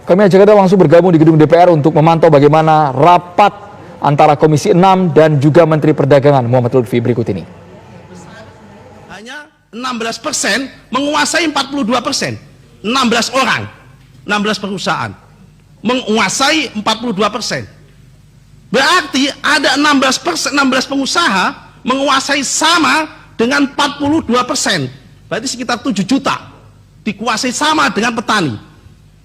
Kami ajak Anda langsung bergabung di gedung DPR untuk memantau bagaimana rapat antara Komisi 6 dan juga Menteri Perdagangan Muhammad Lutfi berikut ini. Hanya 16% menguasai 42%. 16 orang, 16 perusahaan menguasai 42%. Berarti ada 16 pengusaha menguasai sama dengan 42%. Berarti sekitar 7 juta dikuasai sama dengan petani.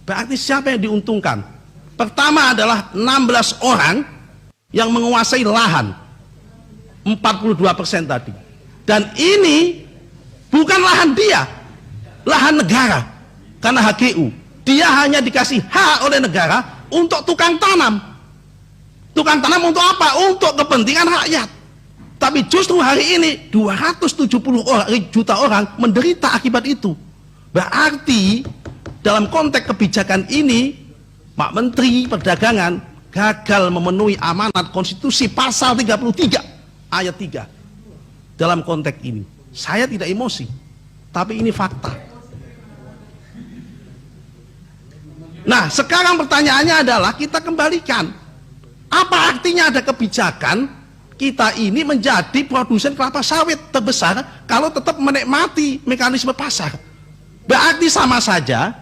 Berarti siapa yang diuntungkan? Pertama adalah 16 orang yang menguasai lahan 42% tadi. Dan ini bukan lahan dia, lahan negara. Karena HGU, dia hanya dikasih hak oleh negara untuk tukang tanam. Tukang tanam untuk apa? Untuk kepentingan rakyat. Tapi justru hari ini 270 juta orang menderita akibat itu. Berarti dalam konteks kebijakan ini, Pak Menteri Perdagangan gagal memenuhi amanat konstitusi pasal 33 ayat 3. Dalam konteks ini, saya tidak emosi, tapi ini fakta. Nah, sekarang pertanyaannya adalah kita kembalikan. Apa artinya ada kebijakan kita ini menjadi produsen kelapa sawit terbesar kalau tetap menikmati mekanisme pasar? Berarti sama saja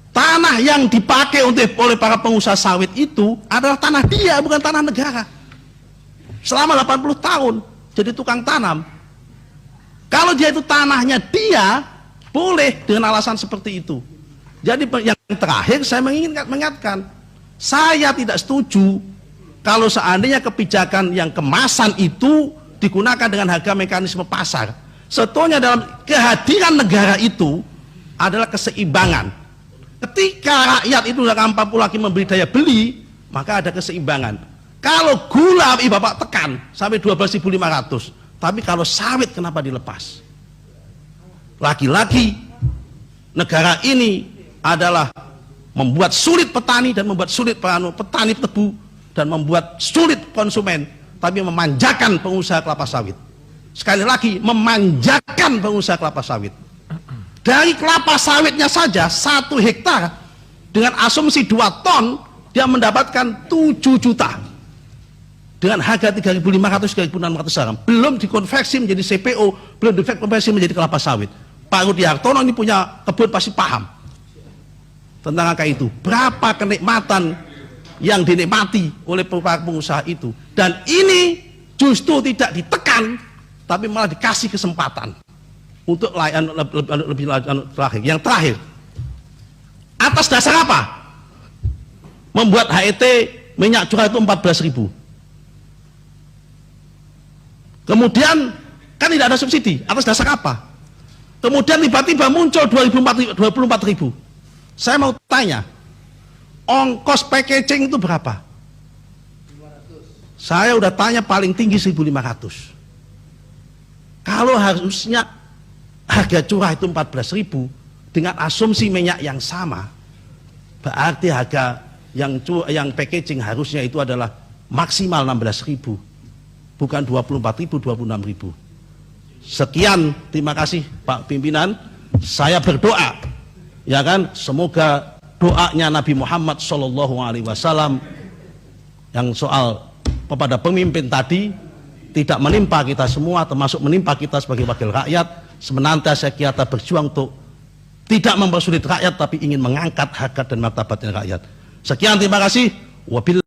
tanah yang dipakai oleh para pengusaha sawit itu adalah tanah dia, bukan tanah negara. Selama 80 tahun jadi tukang tanam. Kalau dia itu tanahnya dia, boleh dengan alasan seperti itu. Jadi yang terakhir saya mengingatkan, saya tidak setuju kalau seandainya kebijakan yang kemasan itu digunakan dengan harga mekanisme pasar. Sebetulnya dalam kehadiran negara itu adalah keseimbangan. Ketika rakyat itu tidak mampu lagi membeli daya beli, maka ada keseimbangan. Kalau gula Bapak tekan sampai 12.500, tapi kalau sawit kenapa dilepas? Lagi-lagi negara ini adalah membuat sulit petani dan membuat sulit petani tebu dan membuat sulit konsumen, tapi memanjakan pengusaha kelapa sawit. Sekali lagi, memanjakan pengusaha kelapa sawit. Dari kelapa sawitnya saja 1 hektar dengan asumsi 2 ton dia mendapatkan 7 juta dengan harga 3.500 3.600 dirham. Belum dikonversi menjadi CPO, belum dikonversi menjadi kelapa sawit. Pak Rudi Hartono ini punya kebun pasti paham tentang angka itu. Berapa kenikmatan yang dinikmati oleh para pengusaha itu. Dan ini justru tidak ditekan, tapi malah dikasih kesempatan. Untuk lebih terakhir, yang terakhir, atas dasar apa membuat HET minyak curah itu 14.000? Kemudian kan tidak ada subsidi, atas dasar apa? Kemudian tiba-tiba muncul 24.000. Saya mau tanya, ongkos packaging itu berapa? 500. Saya udah tanya paling tinggi 1.500. Kalau harusnya harga curah itu 14.000 dengan asumsi minyak yang sama, berarti harga yang packaging harusnya itu adalah maksimal 16.000, bukan 24.000, 26.000. Sekian, terima kasih Pak Pimpinan. Saya berdoa, ya kan, semoga doanya Nabi Muhammad SAW yang soal kepada pemimpin tadi tidak menimpa kita semua, termasuk menimpa kita sebagai wakil rakyat. Senantiasa kita berjuang untuk tidak mempersulit rakyat, tapi ingin mengangkat harkat dan martabatnya rakyat. Sekian, terima kasih. Wabillahi